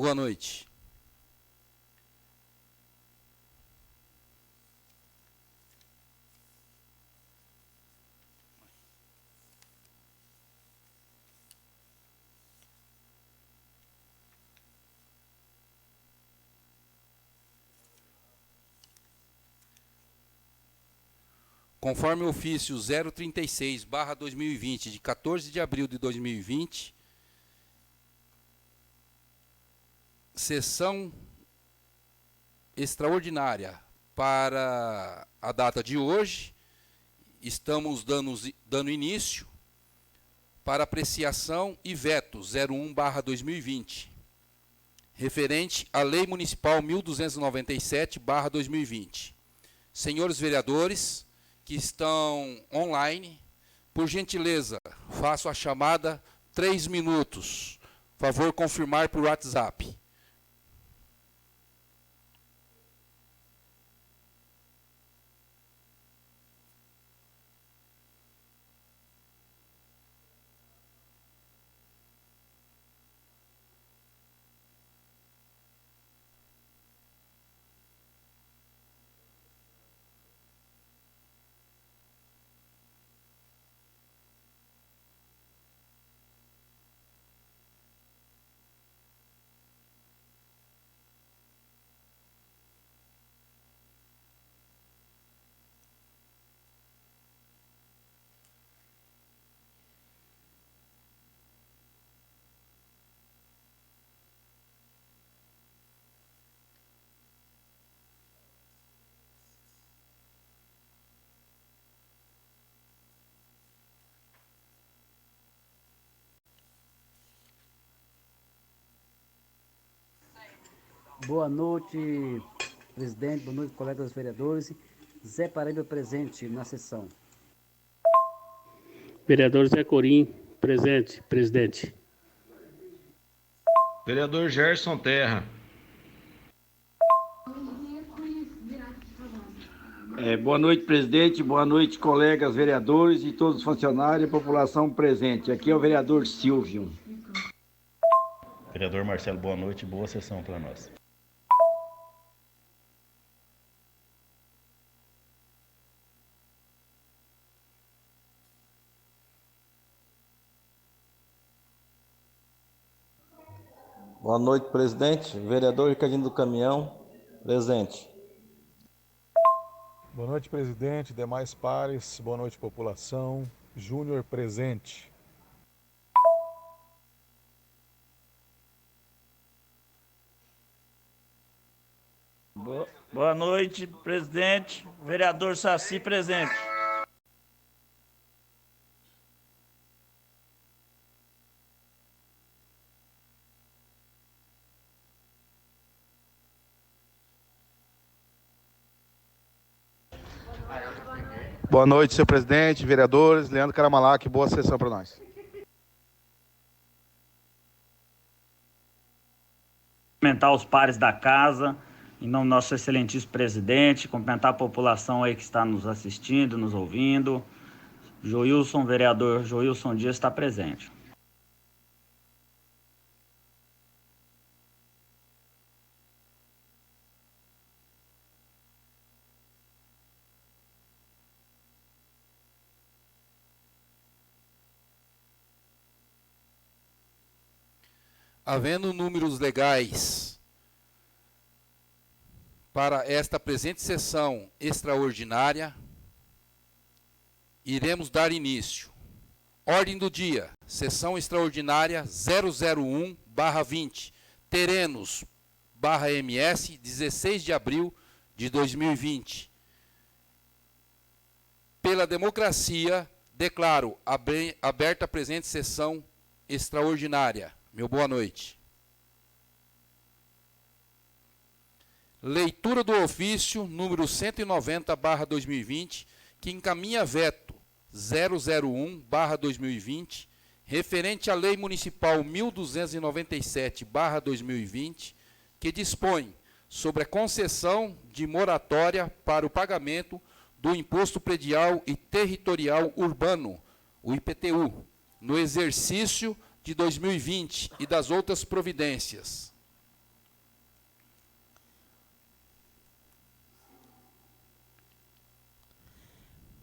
Boa noite. Conforme o ofício 036/2020, de 14 de abril de 2020, sessão extraordinária para a data de hoje, estamos dando início para apreciação e veto 01/2020, referente à Lei Municipal 1297/2020. Senhores vereadores que estão online, por gentileza, faço a chamada 3 minutos. Favor confirmar por WhatsApp. Boa noite, presidente. Boa noite, colegas vereadores. Zé Paraíba presente na sessão. Vereador Zé Corim, presente, presidente. Vereador Gerson Terra. Boa noite, presidente. Boa noite, colegas vereadores e todos os funcionários e população presente. Aqui é o vereador Silvio. Vereador Marcelo, boa noite. Boa sessão para nós. Boa noite, presidente. Vereador Ricardinho do Caminhão, presente. Boa noite, presidente, demais pares, boa noite, população. Júnior, presente. Boa noite, presidente. Vereador Saci, presente. Boa noite, senhor presidente, vereadores. Leandro Caramalac, boa sessão para nós. Cumprimentar os pares da casa, em nome do nosso excelentíssimo presidente, cumprimentar a população aí que está nos assistindo, nos ouvindo. Joilson, vereador Joilson Dias está presente. Havendo números legais para esta presente sessão extraordinária, iremos dar início. Ordem do dia, sessão extraordinária 001/20, Terenos/MS, 16 de abril de 2020. Pela democracia, declaro aberta a presente sessão extraordinária. Meu boa noite. Leitura do ofício número 190/2020, que encaminha veto 001/2020, referente à Lei Municipal 1297/2020, que dispõe sobre a concessão de moratória para o pagamento do Imposto Predial e Territorial Urbano, o IPTU, no exercício de 2020 e das outras providências.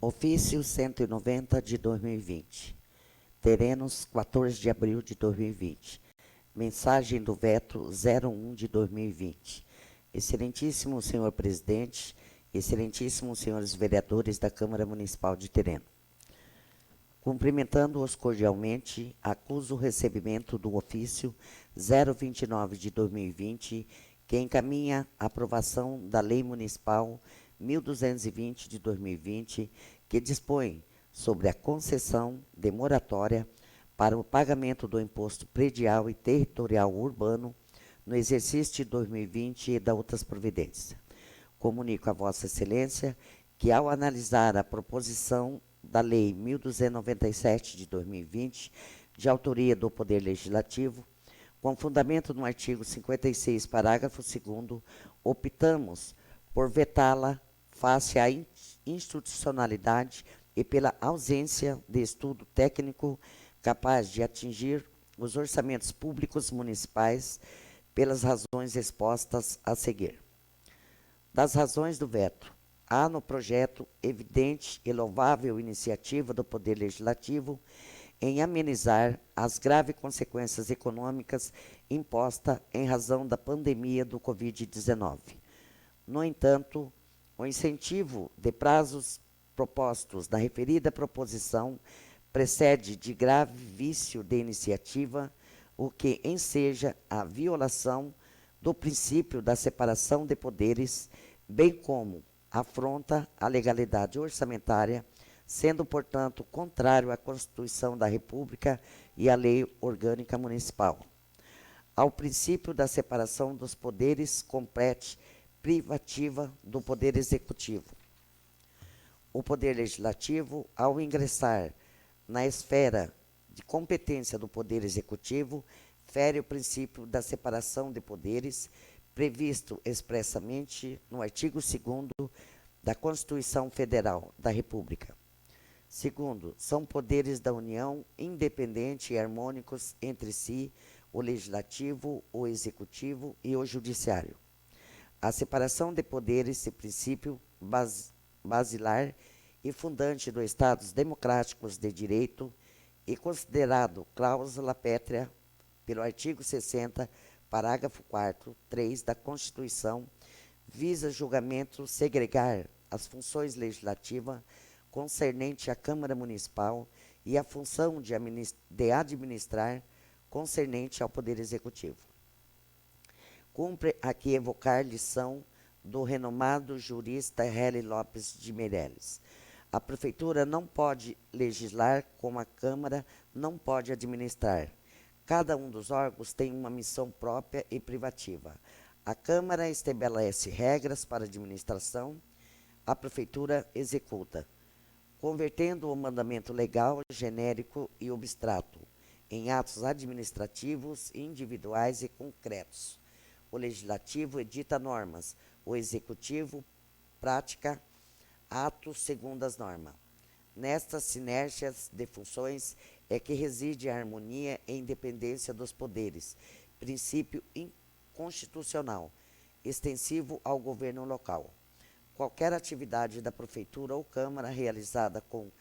Ofício 190 de 2020. Terenos, 14 de abril de 2020. Mensagem do veto 01 de 2020. Excelentíssimo senhor presidente, excelentíssimos senhores vereadores da Câmara Municipal de Tereno. Cumprimentando-os cordialmente, acuso o recebimento do ofício 029 de 2020, que encaminha a aprovação da Lei Municipal 1220 de 2020, que dispõe sobre a concessão de moratória para o pagamento do imposto predial e territorial urbano no exercício de 2020 e da outras providências. Comunico a Vossa Excelência que, ao analisar a proposição da Lei 1297 de 2020, de autoria do Poder Legislativo, com fundamento no artigo 56, parágrafo 2º, optamos por vetá-la face à institucionalidade e pela ausência de estudo técnico capaz de atingir os orçamentos públicos municipais pelas razões expostas a seguir. Das razões do veto, há no projeto evidente e louvável iniciativa do Poder Legislativo em amenizar as graves consequências econômicas impostas em razão da pandemia do Covid-19. No entanto, o incentivo de prazos propostos na referida proposição precede de grave vício de iniciativa, o que enseja a violação do princípio da separação de poderes, bem como afronta a legalidade orçamentária, sendo, portanto, contrário à Constituição da República e à Lei Orgânica Municipal. Ao princípio da separação dos poderes, compete privativa do Poder Executivo. O Poder Legislativo, ao ingressar na esfera de competência do Poder Executivo, fere o princípio da separação de poderes, previsto expressamente no artigo 2º da Constituição Federal da República. Segundo, são poderes da União independentes e harmônicos entre si, o Legislativo, o Executivo e o Judiciário. A separação de poderes, esse princípio basilar e fundante dos Estados democráticos de direito e considerado cláusula pétrea pelo artigo 60, parágrafo 4º, 3 da Constituição, visa julgamento segregar as funções legislativas concernente à Câmara Municipal e a função de administrar concernente ao Poder Executivo. Cumpre aqui evocar lição do renomado jurista Hélio Lopes de Meireles. A Prefeitura não pode legislar como a Câmara não pode administrar. Cada um dos órgãos tem uma missão própria e privativa. A Câmara estabelece regras para a administração, a Prefeitura executa, convertendo o mandamento legal, genérico e abstrato em atos administrativos, individuais e concretos. O Legislativo edita normas, o Executivo pratica atos segundo as normas. Nestas sinérgias de funções é que reside a harmonia e independência dos poderes, princípio inconstitucional, extensivo ao governo local. Qualquer atividade da Prefeitura ou Câmara realizada com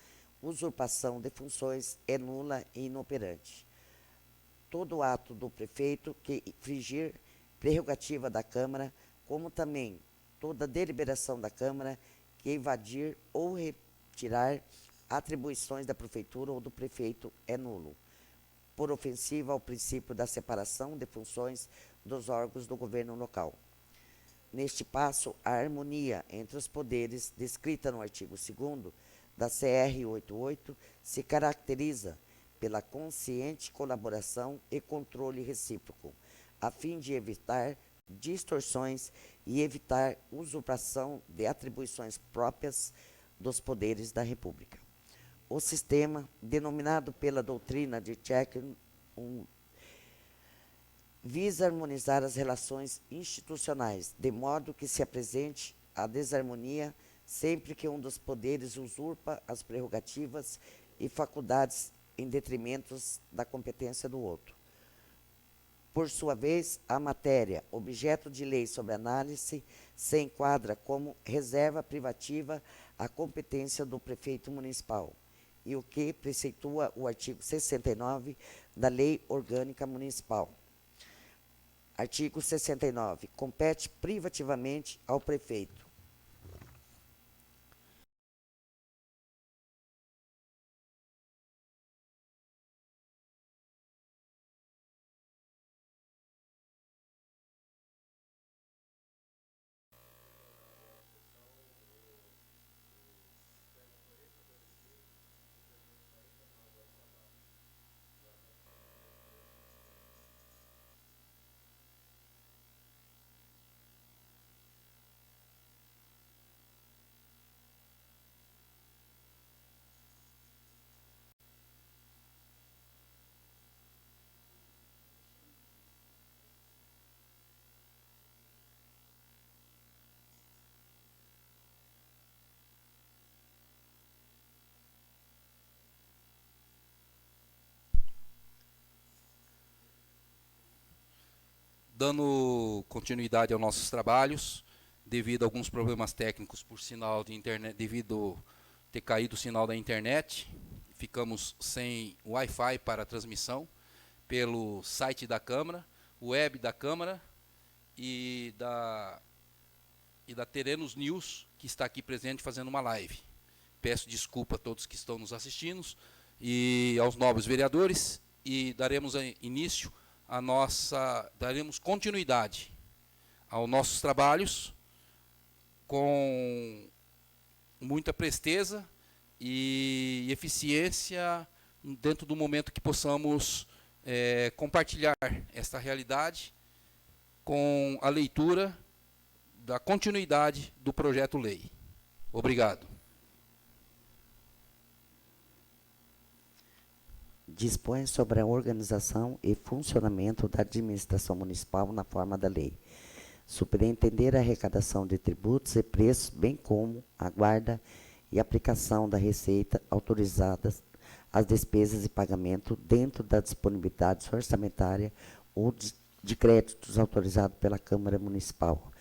usurpação de funções é nula e inoperante. Todo ato do prefeito que infringir prerrogativa da Câmara, como também toda deliberação da Câmara que invadir ou retirar atribuições da Prefeitura ou do prefeito é nulo, por ofensiva ao princípio da separação de funções dos órgãos do governo local. Neste passo, a harmonia entre os poderes, descrita no artigo 2º da CR 88, se caracteriza pela consciente colaboração e controle recíproco, a fim de evitar distorções e evitar usurpação de atribuições próprias dos poderes da República. O sistema, denominado pela doutrina de Check-in, visa harmonizar as relações institucionais, de modo que se apresente a desarmonia sempre que um dos poderes usurpa as prerrogativas e faculdades em detrimento da competência do outro. Por sua vez, a matéria, objeto de lei sobre análise, se enquadra como reserva privativa a competência do prefeito municipal, e o que preceitua o artigo 69 da Lei Orgânica Municipal. Artigo 69. Compete privativamente ao prefeito. Dando continuidade aos nossos trabalhos, devido a alguns problemas técnicos por sinal de internet, devido ter caído o sinal da internet, ficamos sem Wi-Fi para a transmissão pelo site da Câmara, web da Câmara e da Terenos News, que está aqui presente fazendo uma live. Peço desculpa a todos que estão nos assistindo e aos nobres vereadores, e daremos início daremos continuidade aos nossos trabalhos com muita presteza e eficiência dentro do momento que possamos compartilhar esta realidade com a leitura da continuidade do projeto-lei. Obrigado. Dispõe sobre a organização e funcionamento da administração municipal na forma da lei. Superintender a arrecadação de tributos e preços, bem como a guarda e aplicação da receita autorizadas às despesas e pagamento dentro da disponibilidade orçamentária ou de créditos autorizados pela Câmara Municipal.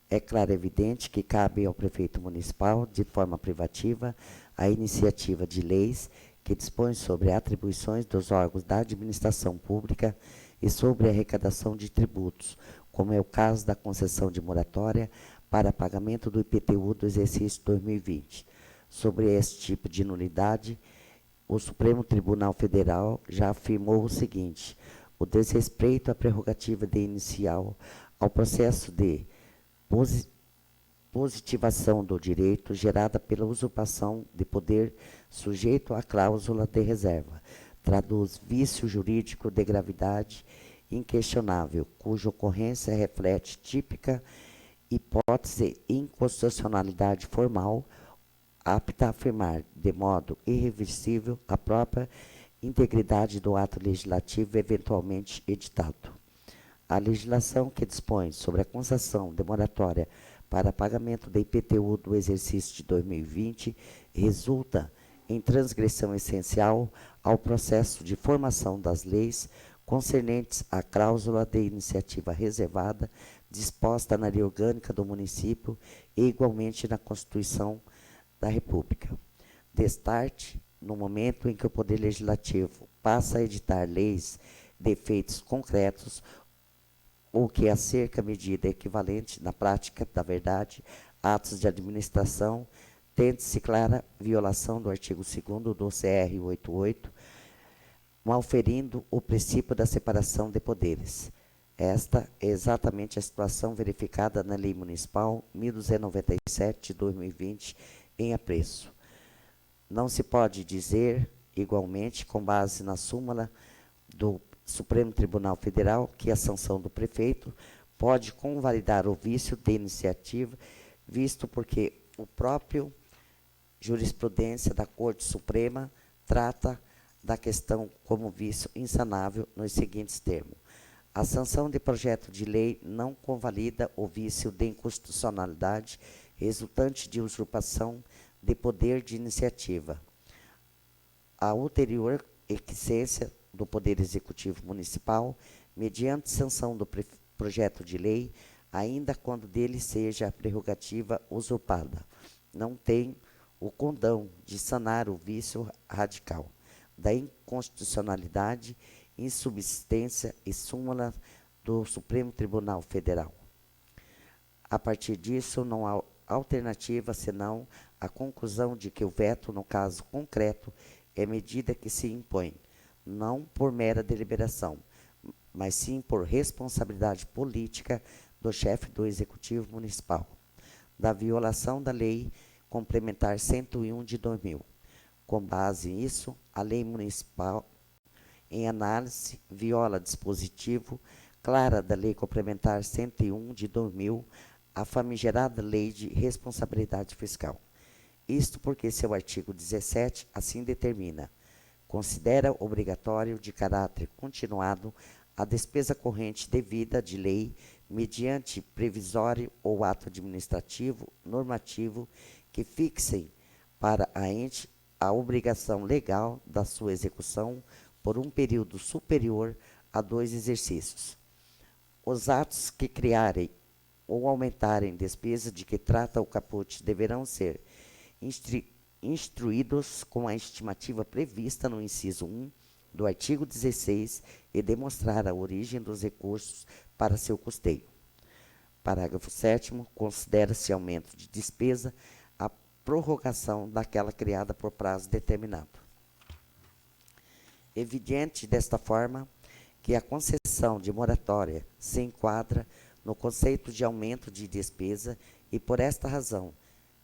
É claro e evidente que cabe ao prefeito municipal, de forma privativa, a iniciativa de leis que dispõe sobre atribuições dos órgãos da administração pública e sobre a arrecadação de tributos, como é o caso da concessão de moratória para pagamento do IPTU do exercício 2020. Sobre esse tipo de nulidade, o Supremo Tribunal Federal já afirmou o seguinte: o desrespeito à prerrogativa de inicial ao processo de positivação do direito gerada pela usurpação de poder sujeito à cláusula de reserva, traduz vício jurídico de gravidade inquestionável, cuja ocorrência reflete típica hipótese de inconstitucionalidade formal, apta a afirmar, de modo irreversível, a própria integridade do ato legislativo eventualmente editado. A legislação que dispõe sobre a concessão de moratória para pagamento da IPTU do exercício de 2020 resulta em transgressão essencial ao processo de formação das leis concernentes à cláusula de iniciativa reservada disposta na Lei Orgânica do Município e igualmente na Constituição da República. Destarte, no momento em que o Poder Legislativo passa a editar leis de efeitos concretos, ou que acerca medida equivalente na prática da verdade, atos de administração, tende-se clara violação do artigo 2º do CR 88, malferindo o princípio da separação de poderes. Esta é exatamente a situação verificada na Lei Municipal 1297 de 2020 em apreço. Não se pode dizer, igualmente, com base na súmula do Supremo Tribunal Federal, que a sanção do prefeito pode convalidar o vício de iniciativa, visto porque o próprio jurisprudência da Corte Suprema trata da questão como vício insanável nos seguintes termos: a sanção de projeto de lei não convalida o vício de inconstitucionalidade resultante de usurpação de poder de iniciativa. A ulterior equisência do Poder Executivo Municipal, mediante sanção do projeto de lei, ainda quando dele seja a prerrogativa usurpada, não tem o condão de sanar o vício radical da inconstitucionalidade, insubsistência e súmula do Supremo Tribunal Federal. A partir disso, não há alternativa senão a conclusão de que o veto, no caso concreto, é medida que se impõe, não por mera deliberação, mas sim por responsabilidade política do chefe do Executivo Municipal, da violação da Lei Complementar 101 de 2000. Com base nisso, a Lei Municipal, em análise, viola dispositivo clara da Lei Complementar 101 de 2000, a famigerada Lei de Responsabilidade Fiscal. Isto porque seu artigo 17 assim determina: considera obrigatório de caráter continuado a despesa corrente devida de lei mediante previsório ou ato administrativo normativo que fixem para a ente a obrigação legal da sua execução por um período superior a 2 exercícios. Os atos que criarem ou aumentarem despesa de que trata o caput deverão ser instruídos com a estimativa prevista no inciso 1 do artigo 16 e demonstrar a origem dos recursos para seu custeio. Parágrafo 7º. Considera-se aumento de despesa a prorrogação daquela criada por prazo determinado. Evidente desta forma que a concessão de moratória se enquadra no conceito de aumento de despesa e, por esta razão,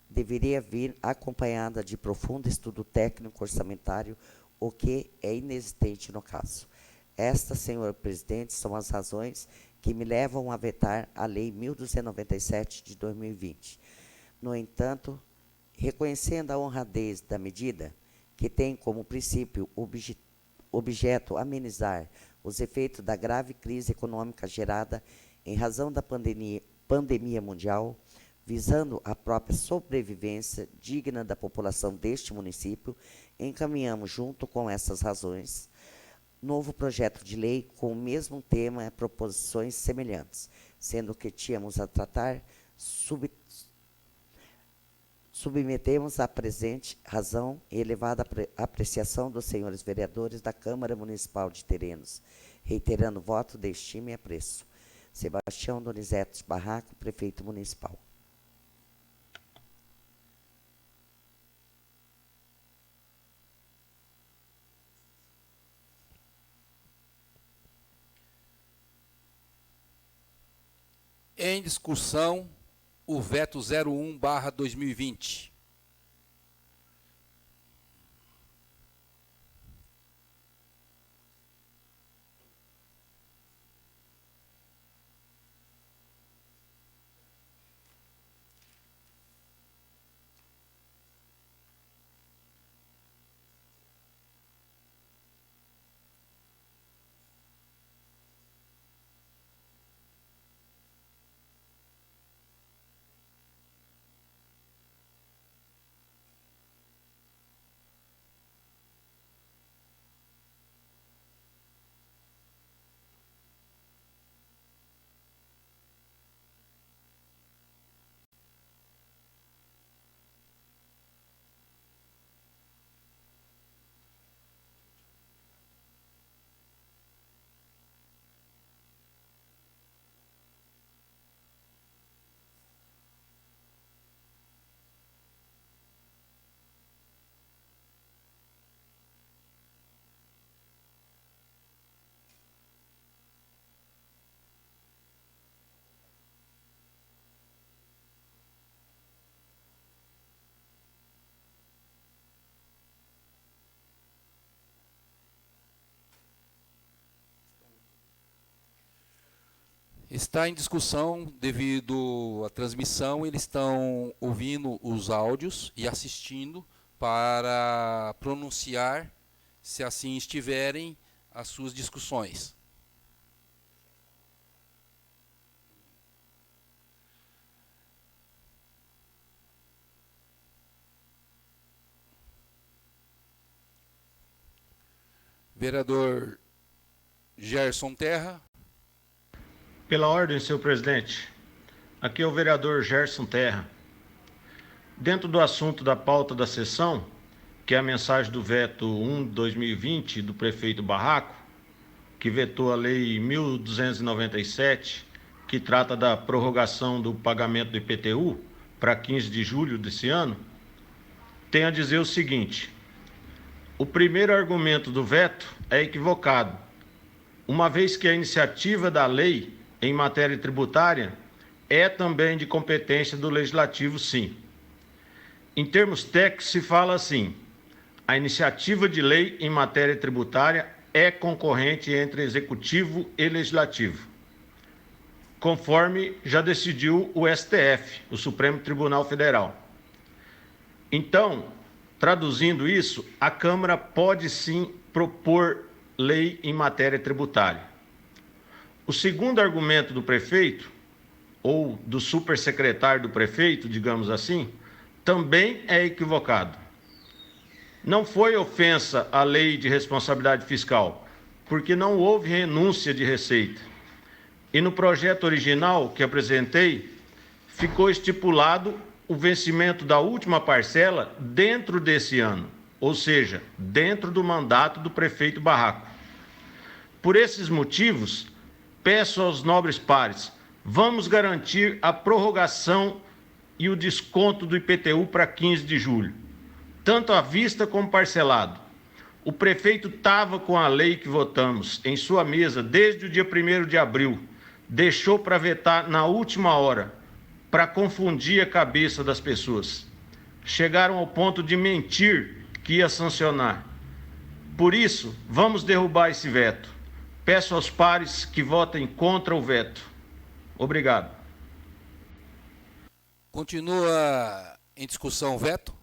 deveria vir acompanhada de profundo estudo técnico orçamentário, o que é inexistente no caso. Estas, senhor presidente, são as razões que me levam a vetar a Lei 1.297 de 2020. No entanto, reconhecendo a honradez da medida, que tem como princípio objeto amenizar os efeitos da grave crise econômica gerada em razão da pandemia mundial, visando a própria sobrevivência digna da população deste município, encaminhamos, junto com essas razões, novo projeto de lei com o mesmo tema e proposições semelhantes, sendo que tínhamos a tratar, submetemos à presente razão e elevada apreciação dos senhores vereadores da Câmara Municipal de Terenos, reiterando voto de estima e apreço. Sebastião Donizeto Barraco, prefeito municipal. Em discussão, o veto 01/2020. Está em discussão devido à transmissão, eles estão ouvindo os áudios e assistindo para pronunciar, se assim estiverem, as suas discussões. Vereador Gerson Terra. Pela ordem, senhor presidente. Aqui é o vereador Gerson Terra. Dentro do assunto da pauta da sessão, que é a mensagem do veto 1/2020 do prefeito Barraco, que vetou a Lei 1.297, que trata da prorrogação do pagamento do IPTU para 15 de julho desse ano, tem a dizer o seguinte: o primeiro argumento do veto é equivocado, uma vez que a iniciativa da lei em matéria tributária é também de competência do Legislativo, sim. Em termos técnicos, se fala assim: a iniciativa de lei em matéria tributária é concorrente entre Executivo e Legislativo, conforme já decidiu o STF, o Supremo Tribunal Federal. Então, traduzindo isso, a Câmara pode sim propor lei em matéria tributária. O segundo argumento do prefeito, ou do supersecretário do prefeito, digamos assim, também é equivocado. Não foi ofensa à lei de responsabilidade fiscal, porque não houve renúncia de receita. E no projeto original que apresentei, ficou estipulado o vencimento da última parcela dentro desse ano, ou seja, dentro do mandato do prefeito Barraco. Por esses motivos, peço aos nobres pares, vamos garantir a prorrogação e o desconto do IPTU para 15 de julho, tanto à vista como parcelado. O prefeito estava com a lei que votamos em sua mesa desde o dia 1º de abril, deixou para vetar na última hora, para confundir a cabeça das pessoas. Chegaram ao ponto de mentir que ia sancionar. Por isso, vamos derrubar esse veto. Peço aos pares que votem contra o veto. Obrigado. Continua em discussão o veto?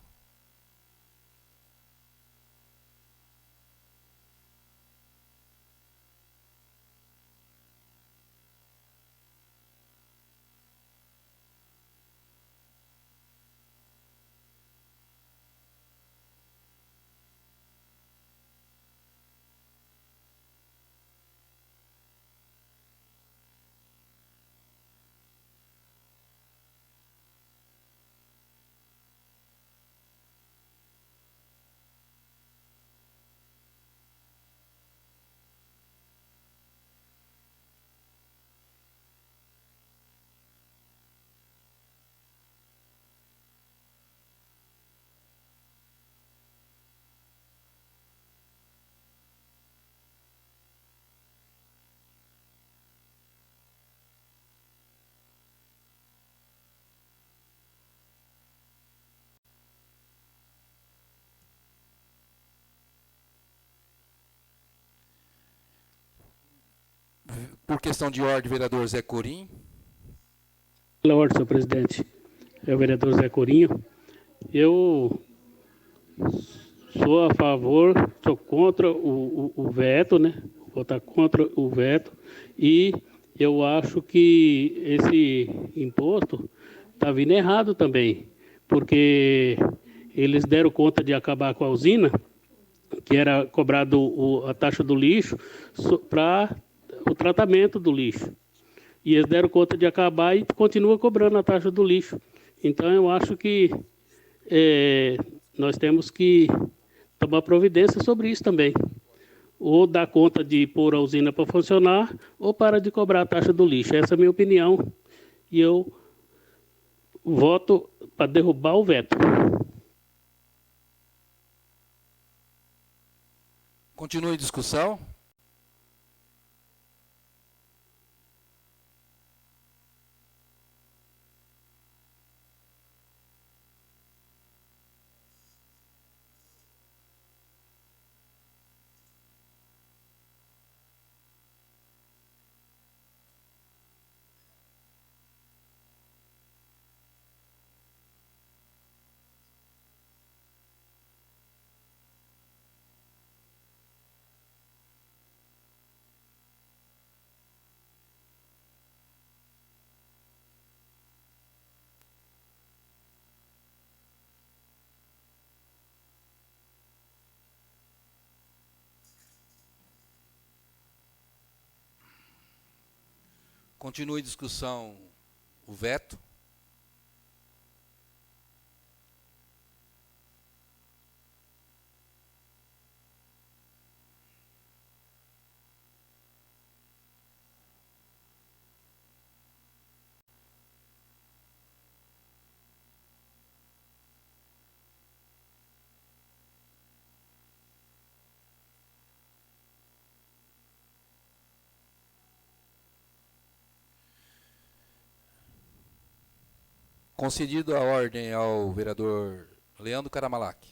Por questão de ordem, vereador Zé Corim. Pela ordem, senhor presidente. É o vereador Zé Corinho. Eu sou a favor, sou contra o veto, né? Vou votar contra o veto. E eu acho que esse imposto está vindo errado também, porque eles deram conta de acabar com a usina, que era cobrado a taxa do lixo para o tratamento do lixo. E eles deram conta de acabar e continua cobrando a taxa do lixo. Então, eu acho que nós temos que tomar providência sobre isso também. Ou dar conta de pôr a usina para funcionar, ou para de cobrar a taxa do lixo. Essa é a minha opinião. E eu voto para derrubar o veto. Continua em discussão. Continua em discussão o veto. Concedido a ordem ao vereador Leandro Caramalac.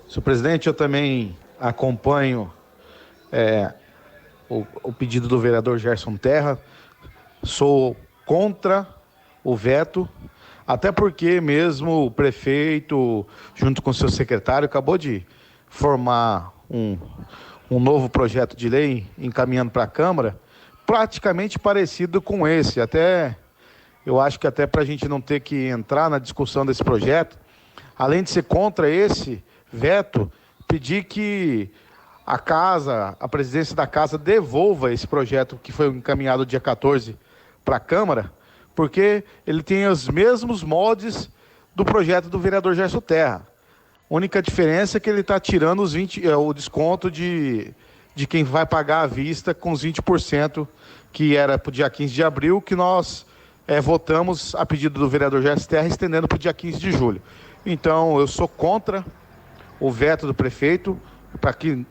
Senhor presidente, eu também acompanho o pedido do vereador Gerson Terra. Sou contra o veto, até porque mesmo o prefeito, junto com seu secretário, acabou de formar um novo projeto de lei encaminhando para a Câmara, praticamente parecido com esse. Eu acho que até para a gente não ter que entrar na discussão desse projeto, além de ser contra esse veto, pedir que a presidência da casa devolva esse projeto que foi encaminhado dia 14 para a Câmara, porque ele tem os mesmos moldes do projeto do vereador Gerson Terra. A única diferença é que ele está tirando o desconto de quem vai pagar à vista com os 20%, que era para o dia 15 de abril, que nós votamos a pedido do vereador Gerson Terra, estendendo para o dia 15 de julho. Então, eu sou contra o veto do prefeito, para que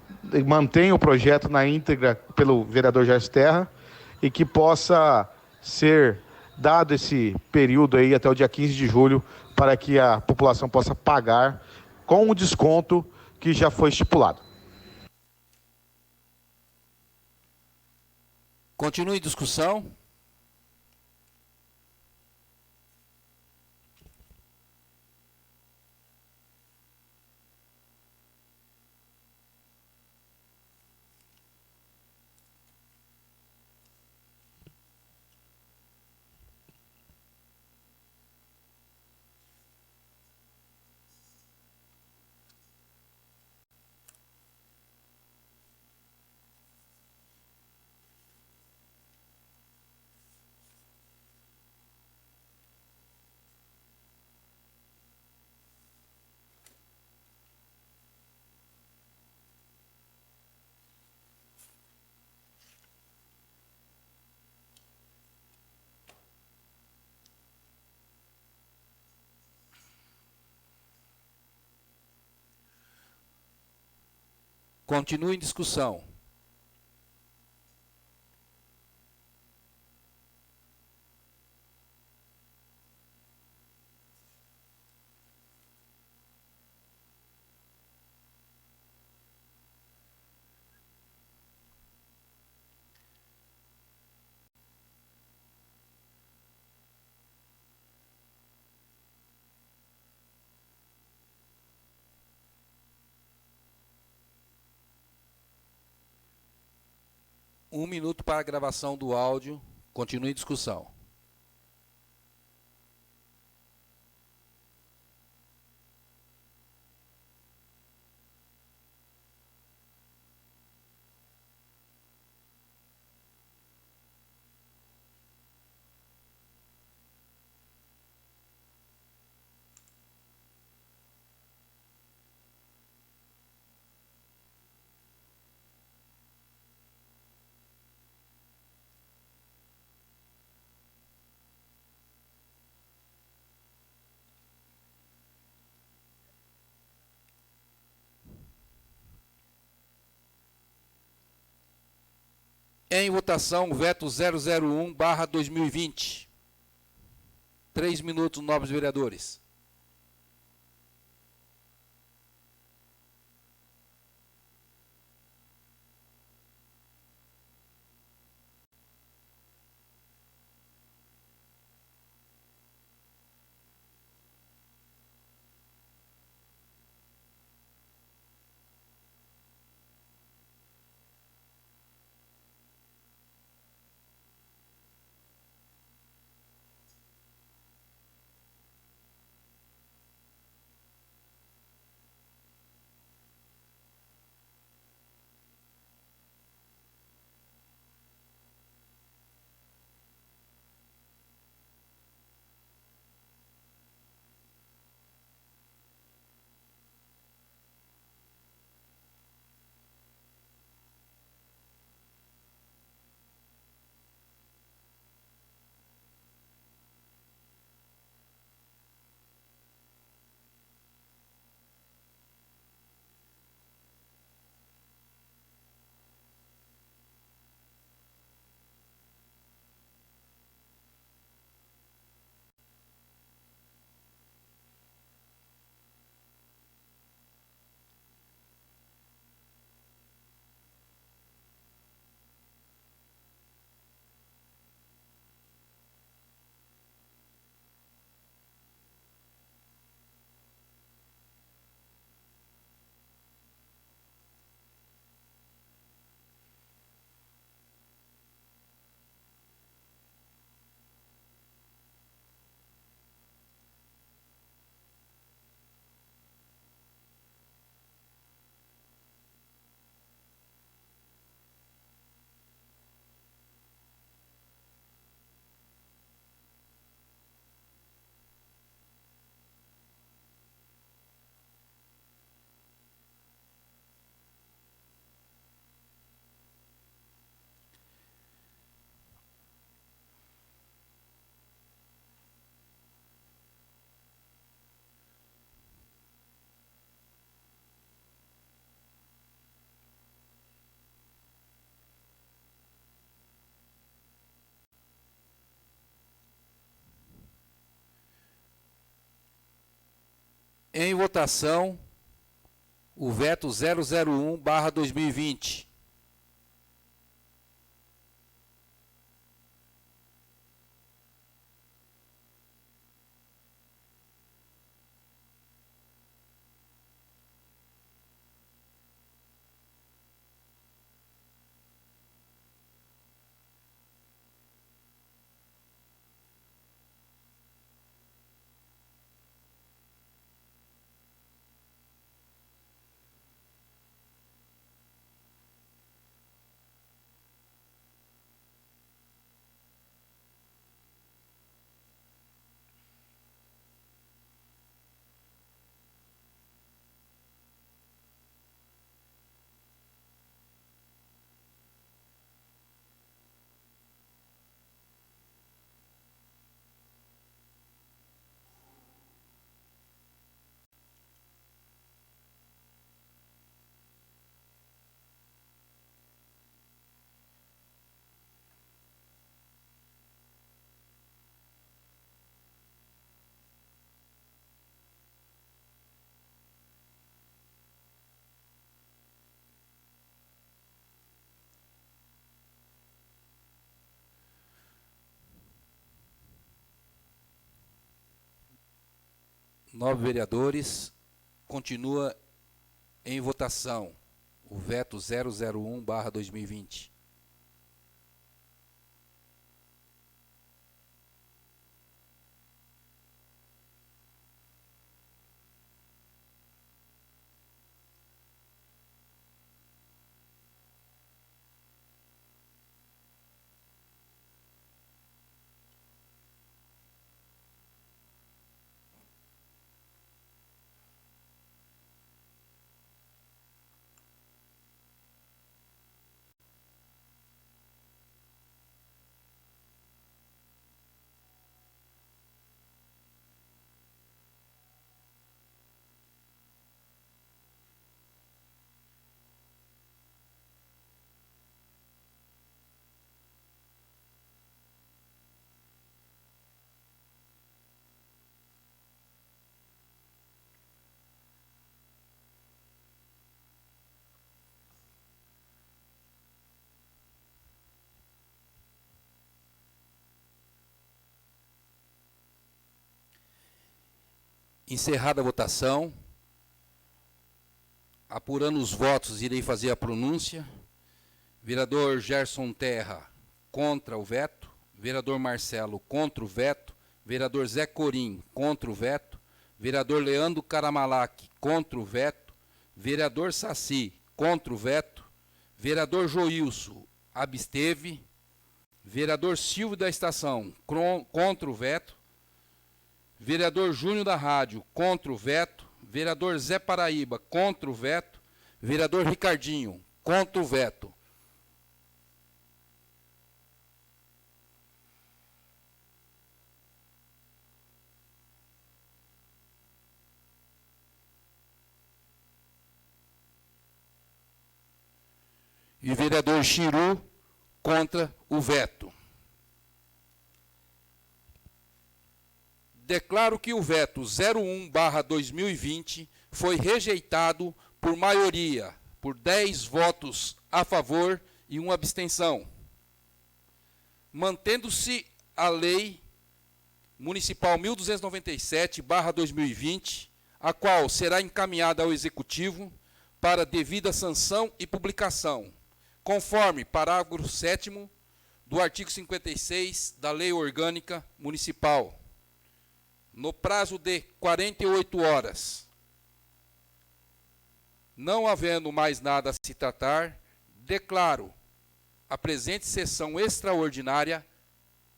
mantenha o projeto na íntegra pelo vereador Gerson Terra e que possa ser dado esse período aí até o dia 15 de julho para que a população possa pagar com o desconto que já foi estipulado. Continue discussão. Continue em discussão. Um minuto para a gravação do áudio. Continue em discussão. Em votação, veto 001/2020. 3 minutos, nobres vereadores. Em votação, o veto 001/2020. Nove vereadores. Continua em votação o veto 001/2020. Encerrada a votação, apurando os votos, irei fazer a pronúncia. Vereador Gerson Terra, contra o veto. Vereador Marcelo, contra o veto. Vereador Zé Corim, contra o veto. Vereador Leandro Caramalac, contra o veto. Vereador Saci, contra o veto. Vereador Joilson, absteve. Vereador Silvio da Estação, contra o veto. Vereador Júnior da Rádio, contra o veto. Vereador Zé Paraíba, contra o veto. Vereador Ricardinho, contra o veto. E vereador Chiru, contra o veto. Declaro que o veto 01/2020 foi rejeitado por maioria, por 10 votos a favor e 1 abstenção. Mantendo-se a Lei Municipal 1297/2020, a qual será encaminhada ao Executivo para devida sanção e publicação, conforme parágrafo 7º do artigo 56 da Lei Orgânica Municipal. No prazo de 48 horas, não havendo mais nada a se tratar, declaro a presente sessão extraordinária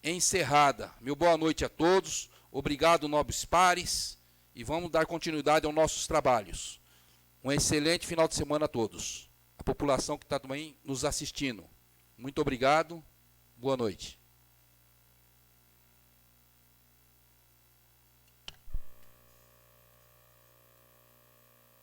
encerrada. Meu boa noite a todos, obrigado, nobres pares, e vamos dar continuidade aos nossos trabalhos. Um excelente final de semana a todos. A população que está também nos assistindo. Muito obrigado, boa noite.